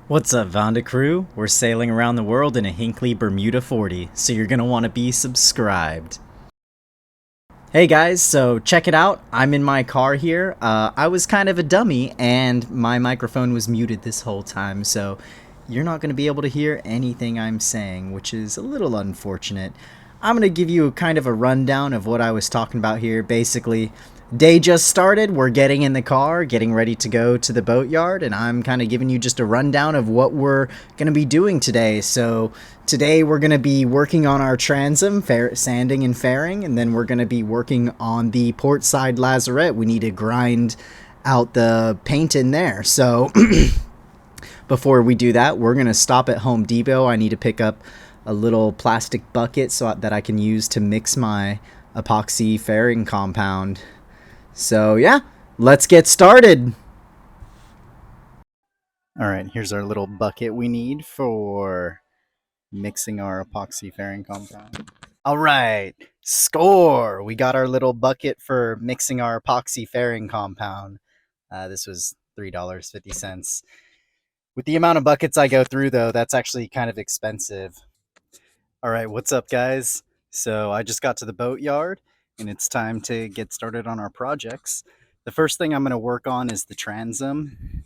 What's up, Vanda crew? We're sailing around the world in a Hinckley Bermuda 40, so you're gonna want to be subscribed. Hey guys, so check it out. I'm in my car here. I was kind of a dummy, and my microphone was muted this whole time, so you're not gonna be able to hear anything I'm saying, which is a little unfortunate. I'm gonna give you kind of a rundown of what I was talking about here. Basically, day just started. We're getting in the car, getting ready to go to the boatyard, and I'm kind of giving you just a rundown of what we're going to be doing today. So, today we're going to be working on our transom, sanding and fairing, and then we're going to be working on the port side lazarette. We need to grind out the paint in there. So, before we do that, we're going to stop at Home Depot. I need to pick up a little plastic bucket so that I can use to mix my epoxy fairing compound. So yeah, let's get started. All right, here's our little bucket we need for mixing our epoxy fairing compound. All right, score! We got our little bucket for mixing our epoxy fairing compound. This was $3.50. With the amount of buckets I go through, though, that's actually kind of expensive. All right, what's up, guys? So I just got to the boatyard, and it's time to get started on our projects. The first thing I'm going to work on is the transom.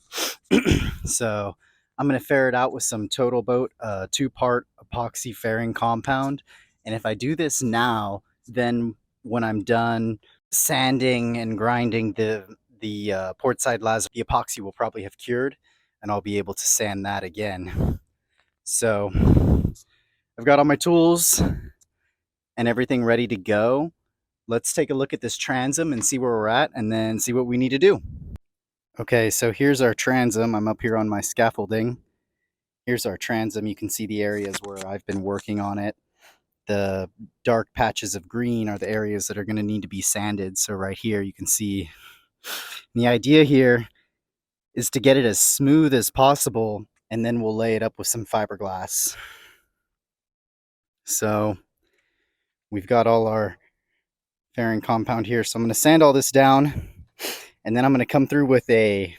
So I'm going to fair it out with some Total Boat two-part epoxy fairing compound. And if I do this now, then when I'm done sanding and grinding the port side laser, the epoxy will probably have cured, and I'll be able to sand that again. So I've got all my tools and everything ready to go. Let's take a look at this transom and see where we're at, and then see what we need to do. Okay, so here's our transom. I'm up here on my scaffolding. Here's our transom. You can see the areas where I've been working on it. The dark patches of green are the areas that are going to need to be sanded. So right here you can see the idea here is to get it as smooth as possible, and then we'll lay it up with some fiberglass. So we've got all our fairing compound here. So I'm going to sand all this down, and then I'm going to come through with a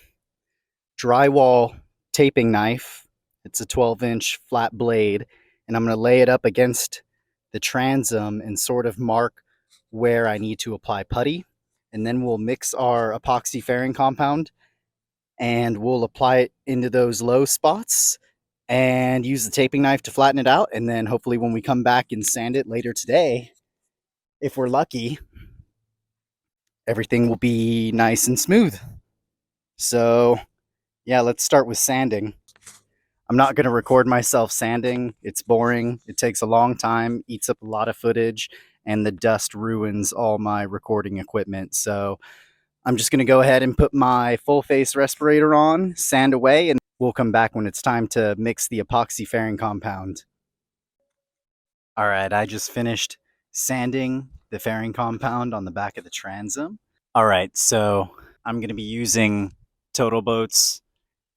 drywall taping knife. It's a 12-inch flat blade, and I'm going to lay it up against the transom and sort of mark where I need to apply putty. And then we'll mix our epoxy fairing compound, and we'll apply it into those low spots and use the taping knife to flatten it out. And then hopefully when we come back and sand it later today, if we're lucky, everything will be nice and smooth. So yeah, let's start with sanding. I'm not going to record myself sanding. It's boring. It takes a long time, eats up a lot of footage, and the dust ruins all my recording equipment. So I'm just going to go ahead and put my full face respirator on, sand away, and we'll come back when it's time to mix the epoxy fairing compound. All right, I just finished sanding the fairing compound on the back of the transom. All right, so I'm going to be using Total Boat's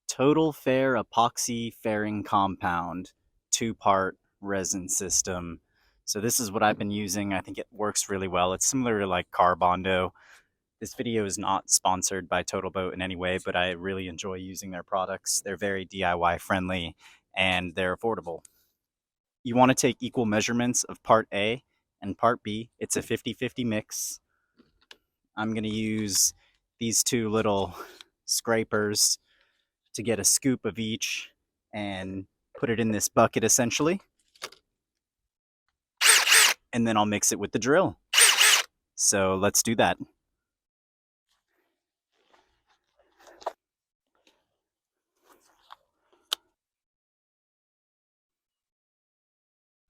Total Fair Epoxy Fairing Compound two-part resin system. So this is what I've been using. I think it works really well. It's similar to like Carbondo. This video is not sponsored by Total Boat in any way, but I really enjoy using their products. They're very DIY friendly and they're affordable. You want to take equal measurements of part A and part B. It's a 50-50 mix. I'm going to use these two little scrapers to get a scoop of each and put it in this bucket essentially. And then I'll mix it with the drill. So let's do that.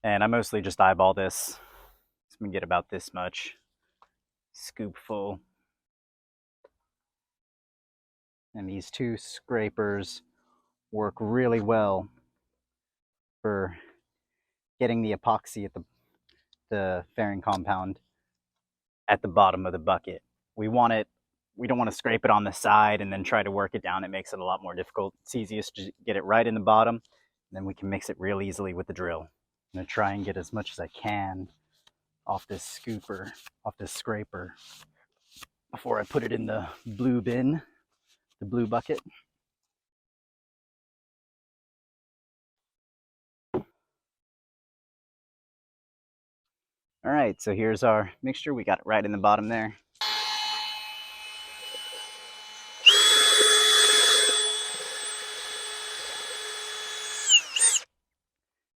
And I mostly just eyeball this. I'm gonna get about this much scoop full. And these two scrapers work really well for getting the epoxy at the fairing compound at the bottom of the bucket. We don't want to scrape it on the side and then try to work it down. It makes it a lot more difficult. It's easiest to get it right in the bottom, and then we can mix it real easily with the drill. I'm gonna try and get as much as I can off this scraper, before I put it in the blue bin, the blue bucket. All right, so here's our mixture. We got it right in the bottom there.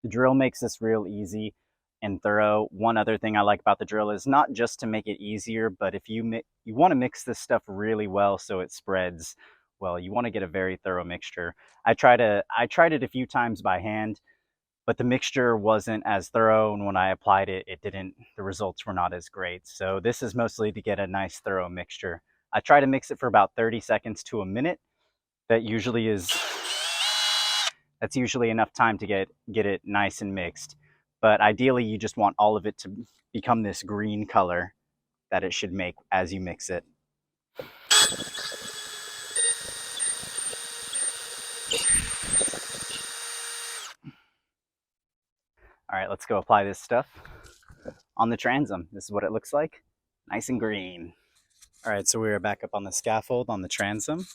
The drill makes this real easy and thorough. One other thing I like about the drill is not just to make it easier, but if you want to mix this stuff really well so it spreads well, you want to get a very thorough mixture. I tried it a few times by hand, but the mixture wasn't as thorough, and when I applied it, the results were not as great. So this is mostly to get a nice thorough mixture. I try to mix it for about 30 seconds to a minute. That usually is that's usually enough time to get it nice and mixed. But ideally, you just want all of it to become this green color that it should make as you mix it. All right, let's go apply this stuff on the transom. This is what it looks like, nice and green. All right, so we are back up on the scaffold on the transom.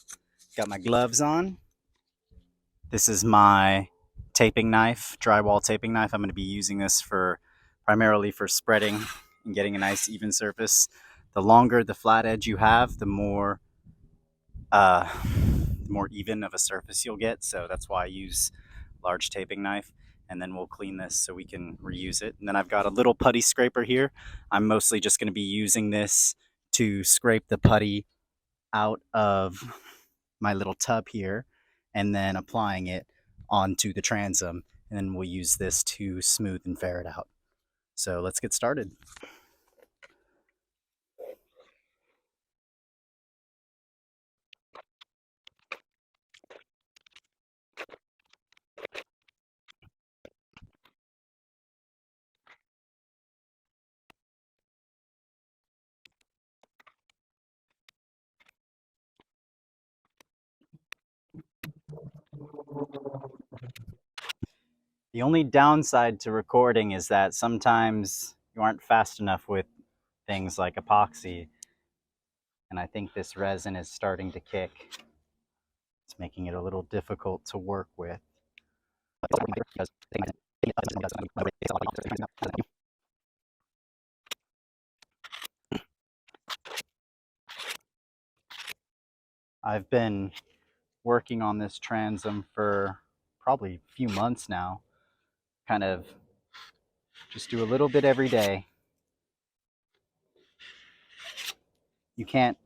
Got my gloves on. This is my taping knife, drywall taping knife. I'm going to be using this primarily for spreading and getting a nice even surface. The longer the flat edge you have, the more even of a surface you'll get. So that's why I use large taping knife. And then we'll clean this so we can reuse it. And then I've got a little putty scraper here. I'm mostly just going to be using this to scrape the putty out of my little tub here and then applying it onto the transom. And then we'll use this to smooth and ferret out. So let's get started. The only downside to recording is that sometimes you aren't fast enough with things like epoxy. And I think this resin is starting to kick. It's making it a little difficult to work with. I've been working on this transom for probably a few months now. Kind of just do a little bit every day. You can't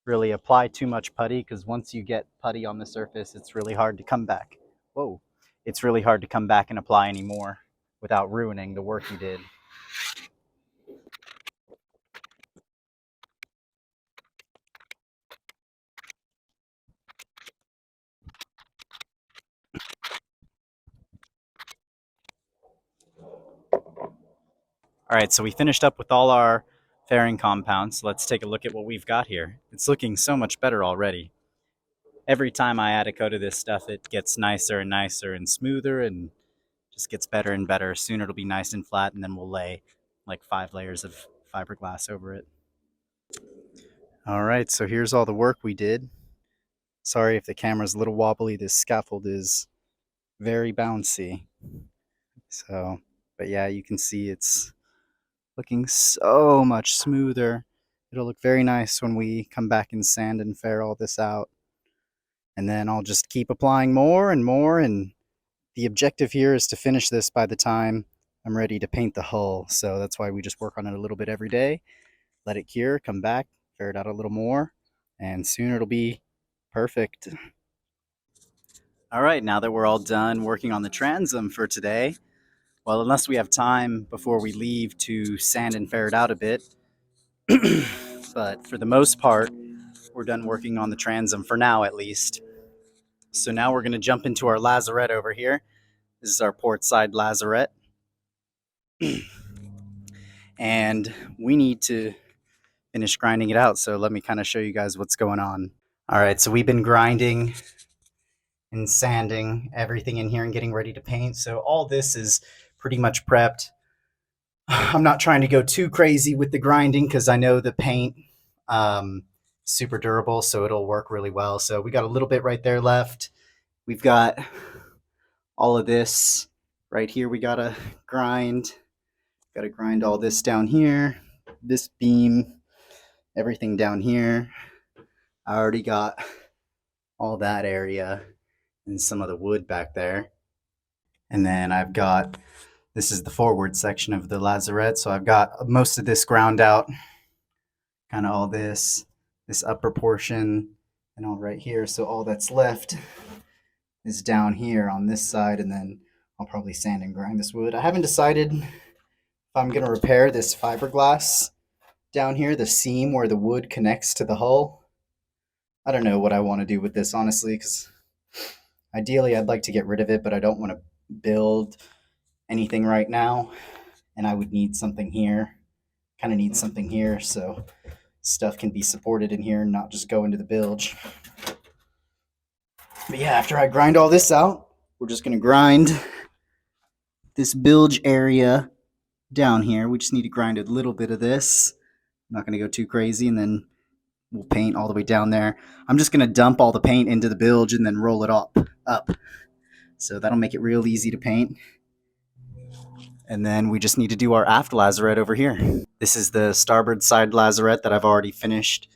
really apply too much putty because once you get putty on the surface, it's really hard to come back. Whoa. It's really hard to come back and apply any more without ruining the work you did. All right, so we finished up with all our fairing compounds. Let's take a look at what we've got here. It's looking so much better already. Every time I add a coat of this stuff, it gets nicer and nicer and smoother and just gets better and better. Soon it'll be nice and flat, and then we'll lay like 5 layers of fiberglass over it. All right, so here's all the work we did. Sorry if the camera's a little wobbly. This scaffold is very bouncy. So, but yeah, you can see it's looking so much smoother. It'll look very nice when we come back and sand and fair all this out. And then I'll just keep applying more and more, and the objective here is to finish this by the time I'm ready to paint the hull. So that's why we just work on it a little bit every day, let it cure, come back, fair it out a little more, and soon it'll be perfect. All right, now that we're all done working on the transom for today, well, unless we have time before we leave to sand and fair it out a bit, but for the most part, we're done working on the transom for now at least. So now we're going to jump into our lazarette over here. This is our port side lazarette. And we need to finish grinding it out. So let me kind of show you guys what's going on. All right, so we've been grinding and sanding everything in here and getting ready to paint. So all this is pretty much prepped. I'm not trying to go too crazy with the grinding because I know the paint super durable, so it'll work really well. So we got a little bit right there left. We've got all of this right here we gotta grind. Got to grind all this down here, this beam, everything down here. I already got all that area and some of the wood back there. And then I've got, this is the forward section of the lazarette, so I've got most of this ground out, kind of all this upper portion and all right here. So all that's left is down here on this side, and then I'll probably sand and grind this wood. I haven't decided if I'm going to repair this fiberglass down here, the seam where the wood connects to the hull. I don't know what I want to do with this, honestly, because ideally I'd like to get rid of it, but I don't want to build anything right now, and I would need something here. Kind of need something here so stuff can be supported in here and not just go into the bilge. But yeah, after I grind all this out, we're just going to grind this bilge area down here. We just need to grind a little bit of this. I'm not going to go too crazy, and then we'll paint all the way down there. I'm just going to dump all the paint into the bilge and then roll it up. So that'll make it real easy to paint. And then we just need to do our aft lazarette over here. This is the starboard side lazarette that I've already finished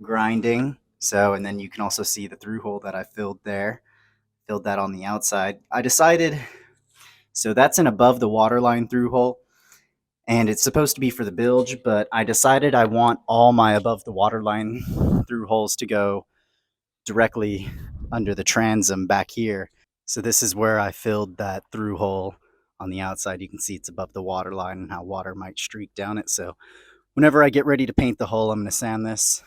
grinding. So, and then you can also see the through hole that I filled there. Filled that on the outside. I decided, so that's an above the waterline through hole, and it's supposed to be for the bilge, but I decided I want all my above the waterline through holes to go directly under the transom back here. So this is where I filled that through hole on the outside. You can see it's above the waterline and how water might streak down it. So whenever I get ready to paint the hull, I'm going to sand this.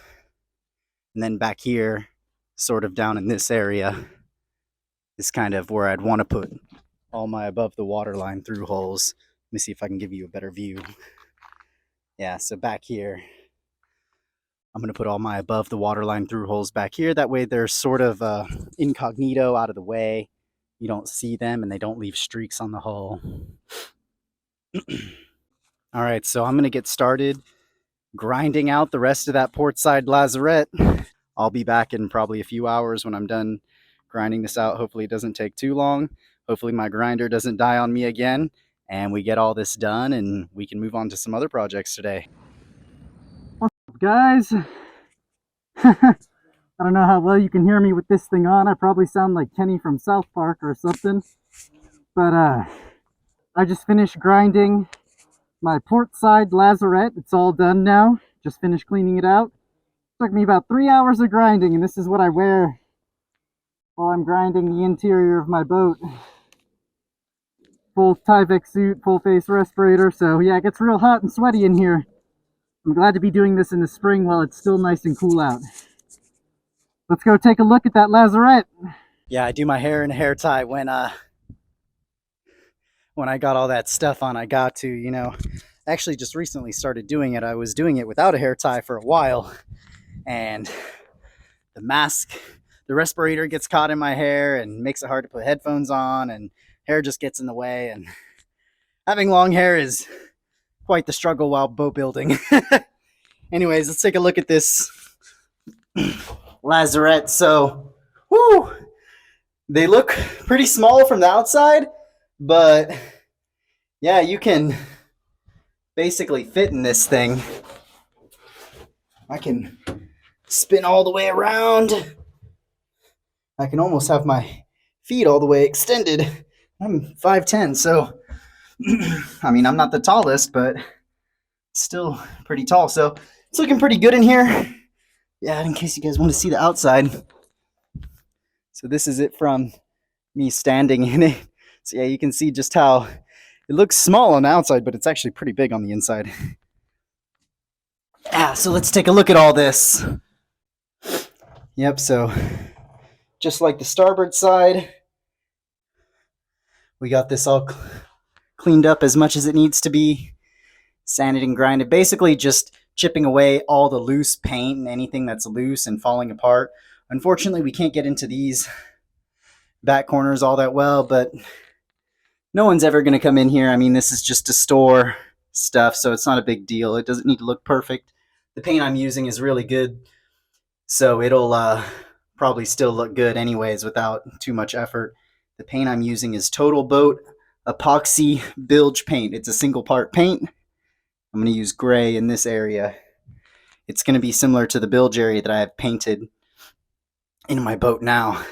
And then back here, sort of down in this area, is kind of where I'd want to put all my above the waterline through holes. Let me see if I can give you a better view. Yeah, so back here, I'm going to put all my above the waterline through holes back here. That way they're sort of incognito, out of the way. You don't see them and they don't leave streaks on the hull. All right, so I'm going to get started grinding out the rest of that port side lazarette. I'll be back in probably a few hours when I'm done grinding this out. Hopefully it doesn't take too long. Hopefully my grinder doesn't die on me again, and we get all this done and we can move on to some other projects today. What's up, guys? I don't know how well you can hear me with this thing on. I probably sound like Kenny from South Park or something. But I just finished grinding my port side lazarette. It's all done now. Just finished cleaning it out. It took me about 3 hours of grinding, and this is what I wear while I'm grinding the interior of my boat. Full Tyvek suit, full face respirator. So yeah, it gets real hot and sweaty in here. I'm glad to be doing this in the spring while it's still nice and cool out. Let's go take a look at that lazarette. Yeah, I do my hair in a hair tie when I got all that stuff on. I got to, you know, actually just recently started doing it. I was doing it without a hair tie for a while, and the mask, the respirator gets caught in my hair and makes it hard to put headphones on, and hair just gets in the way, and having long hair is quite the struggle while boat building. Anyways, let's take a look at this lazarette. So, whoo, they look pretty small from the outside, but yeah, you can basically fit in this thing. I can spin all the way around. I can almost have my feet all the way extended. I'm 5'10", so I mean, I'm not the tallest, but still pretty tall. So it's looking pretty good in here. Yeah, in case you guys want to see the outside. So this is it from me standing in it. So yeah, you can see just how it looks small on the outside, but it's actually pretty big on the inside. Yeah, so let's take a look at all this. Yep, so just like the starboard side, we got this all cleaned up as much as it needs to be, sanded and grinded, basically just chipping away all the loose paint and anything that's loose and falling apart. Unfortunately, we can't get into these back corners all that well, but no one's ever going to come in here. I mean, this is just to store stuff, so it's not a big deal. It doesn't need to look perfect. The paint I'm using is really good, so it'll probably still look good anyways without too much effort. The paint I'm using is Total Boat epoxy bilge paint. It's a single part paint. I'm going to use gray in this area. It's going to be similar to the bilge area that I have painted in my boat now.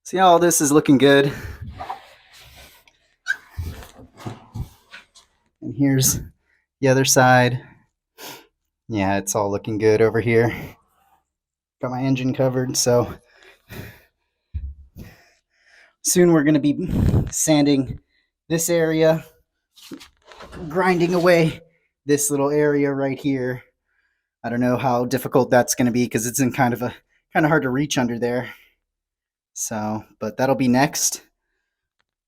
See how all this is looking good? And here's the other side. Yeah, it's all looking good over here. Got my engine covered, so soon we're going to be sanding this area, grinding away this little area right here. I don't know how difficult that's going to be because it's in kind of hard to reach under there. So, but that'll be next.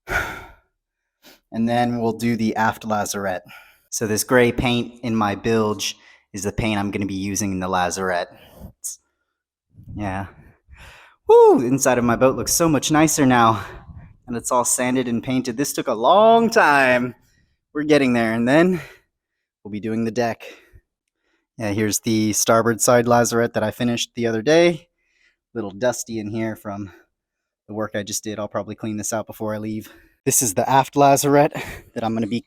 And then we'll do the aft lazarette. So this gray paint in my bilge is the paint I'm going to be using in the lazarette. Yeah. Woo! The inside of my boat looks so much nicer now. And it's all sanded and painted. This took a long time. We're getting there. And then we'll be doing the deck. Yeah, here's the starboard side lazarette that I finished the other day. A little dusty in here from the work I just did. I'll probably clean this out before I leave. This is the aft lazarette that I'm going to be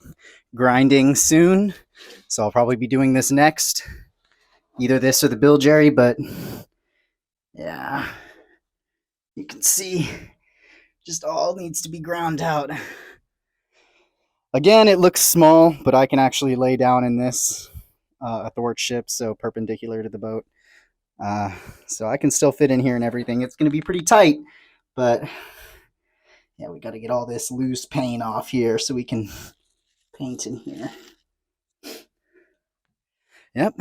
grinding soon. So I'll probably be doing this next. Either this or the bilge area, but yeah, you can see just all needs to be ground out. Again, it looks small, but I can actually lay down in this athwartship, so perpendicular to the boat. So I can still fit in here and everything. It's going to be pretty tight, but yeah, we got to get all this loose paint off here so we can paint in here. Yep.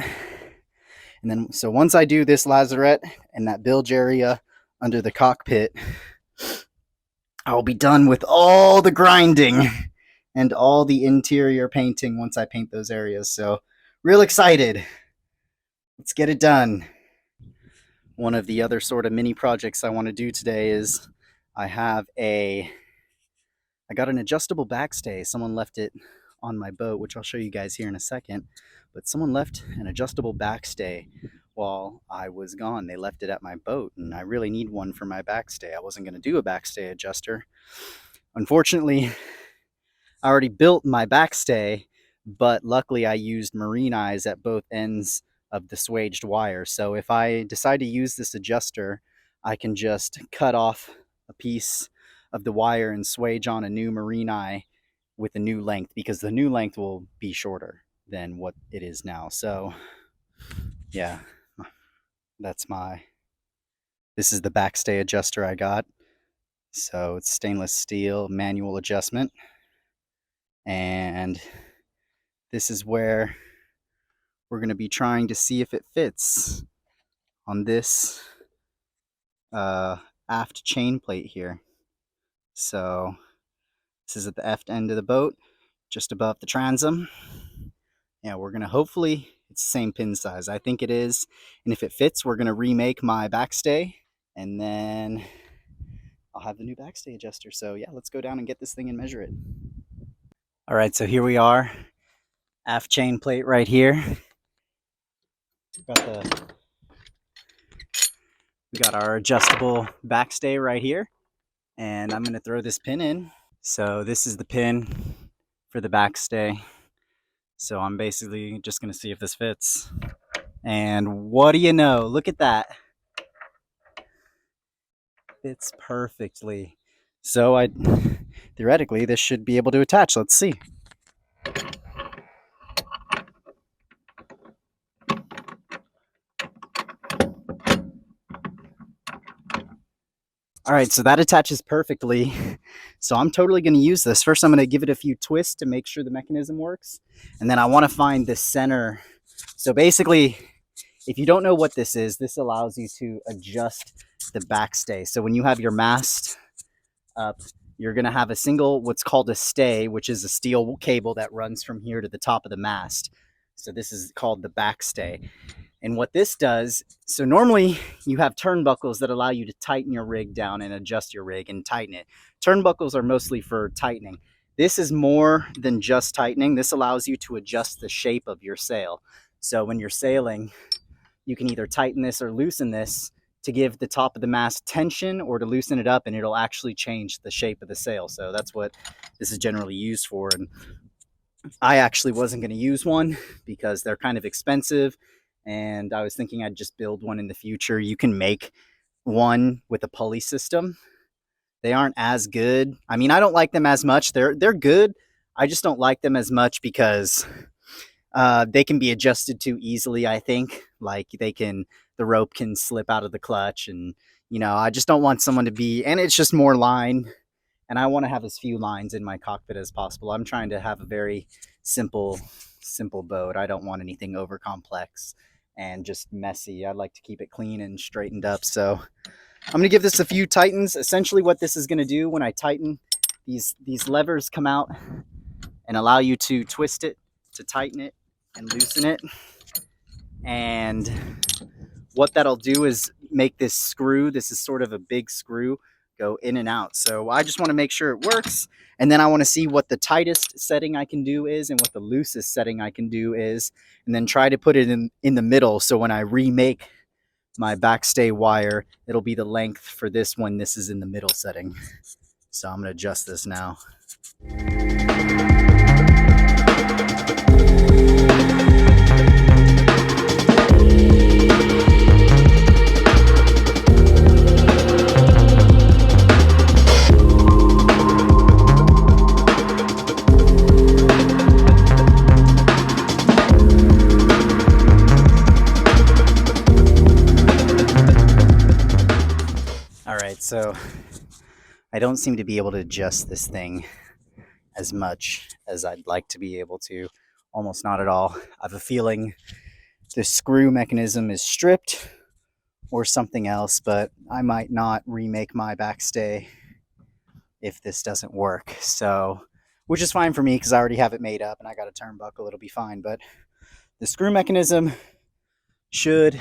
And then, so once I do this lazarette and that bilge area under the cockpit, I'll be done with all the grinding and all the interior painting once I paint those areas. So real excited. Let's get it done. One of the other sort of mini projects I want to do today is I got an adjustable backstay. Someone left it on my boat, which I'll show you guys here in a second. But someone left an adjustable backstay while I was gone. They left it at my boat, and I really need one for my backstay. I wasn't going to do a backstay adjuster. Unfortunately, I already built my backstay, but luckily I used marine eyes at both ends of the swaged wire. So if I decide to use this adjuster, I can just cut off a piece of the wire and swage on a new marine eye with a new length, because the new length will be shorter than what it is now. So yeah, this is the backstay adjuster I got. So it's stainless steel manual adjustment, and this is where we're going to be trying to see if it fits on this aft chain plate here. So this is at the aft end of the boat, just above the transom. Yeah, we're going to hopefully, it's the same pin size. I think it is. And if it fits, we're going to remake my backstay, and then I'll have the new backstay adjuster. So yeah, let's go down and get this thing and measure it. All right, so here we are. Aft chain plate right here. We got our adjustable backstay right here, and I'm going to throw this pin in. So this is the pin for the backstay. So I'm basically just going to see if this fits. And what do you know? Look at that. Fits perfectly. So theoretically, this should be able to attach. Let's see. All right, so that attaches perfectly. So I'm totally going to use this. First, I'm going to give it a few twists to make sure the mechanism works. And then I want to find the center. So basically, if you don't know what this is, this allows you to adjust the backstay. So when you have your mast up, you're going to have a single, what's called a stay, which is a steel cable that runs from here to the top of the mast. So this is called the backstay. And what this does, so normally you have turnbuckles that allow you to tighten your rig down and adjust your rig and tighten it. Turnbuckles are mostly for tightening. This is more than just tightening. This allows you to adjust the shape of your sail. So when you're sailing, you can either tighten this or loosen this to give the top of the mast tension or to loosen it up, and it'll actually change the shape of the sail. So that's what this is generally used for. And I actually wasn't going to use one because they're kind of expensive, and I was thinking I'd just build one in the future. You can make one with a pulley system. They aren't as good. I mean, I don't like them as much. They're good. I just don't like them as much because they can be adjusted too easily. I think like the rope can slip out of the clutch, and I just don't want someone to be. And it's just more line, and I want to have as few lines in my cockpit as possible. I'm trying to have a very simple boat. I don't want anything over complex and just messy. I'd like to keep it clean and straightened up. So I'm going to give this a few tightens. Essentially what this is going to do when I tighten, these levers come out and allow you to twist it, to tighten it and loosen it. And what that'll do is make this screw, this is sort of a big screw, go in and out. So I just want to make sure it works. And then I want to see what the tightest setting I can do is and what the loosest setting I can do is. And then try to put it in the middle. So when I remake my backstay wire, it'll be the length for this when this is in the middle setting. So I'm going to adjust this now. So I don't seem to be able to adjust this thing as much as I'd like to be able to. Almost not at all. I have a feeling the screw mechanism is stripped or something else, but I might not remake my backstay if this doesn't work. So, which is fine for me because I already have it made up and I got a turnbuckle, it'll be fine. But the screw mechanism should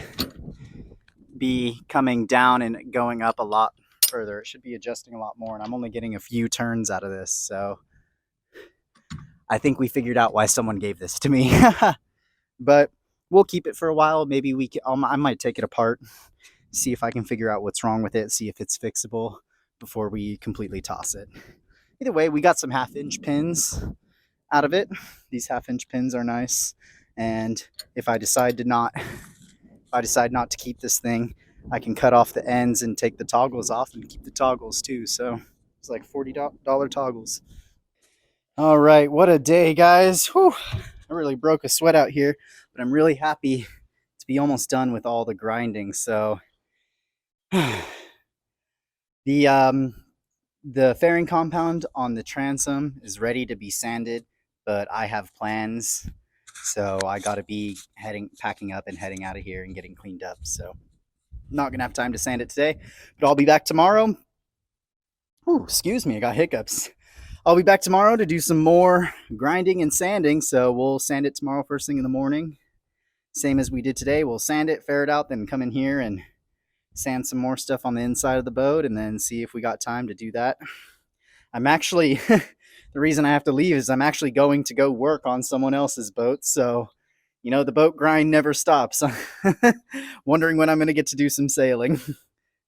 be coming down and going up a lot further. It should be adjusting a lot more, and I'm only getting a few turns out of this. So I think we figured out why someone gave this to me. But we'll keep it for a while. Maybe I might take it apart, see if I can figure out what's wrong with it, see if it's fixable before we completely toss it. Either way, we got some 1/2-inch pins out of it. These 1/2-inch pins are nice, and if I decide not to keep this thing, I can cut off the ends and take the toggles off and keep the toggles too. So it's like $40 toggles. All right, what a day, guys. Whew. I really broke a sweat out here, but I'm really happy to be almost done with all the grinding. So the fairing compound on the transom is ready to be sanded, but I have plans. So I got to be packing up and heading out of here and getting cleaned up. So not going to have time to sand it today, but I'll be back tomorrow. Ooh, excuse me, I got hiccups. I'll be back tomorrow to do some more grinding and sanding. So we'll sand it tomorrow first thing in the morning. Same as we did today. We'll sand it, ferret out, then come in here and sand some more stuff on the inside of the boat and then see if we got time to do that. I'm actually, the reason I have to leave is I'm actually going to go work on someone else's boat. So, the boat grind never stops. Wondering when I'm going to get to do some sailing.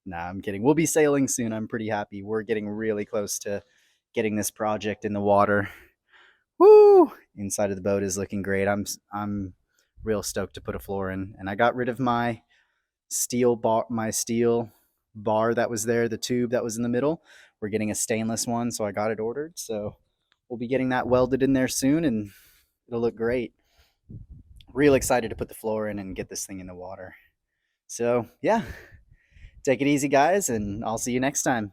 Nah, I'm kidding. We'll be sailing soon. I'm pretty happy. We're getting really close to getting this project in the water. Woo! Inside of the boat is looking great. I'm real stoked to put a floor in. And I got rid of my steel bar that was there, the tube that was in the middle. We're getting a stainless one, so I got it ordered. So we'll be getting that welded in there soon, and it'll look great. Real excited to put the floor in and get this thing in the water. So yeah, take it easy, guys, and I'll see you next time.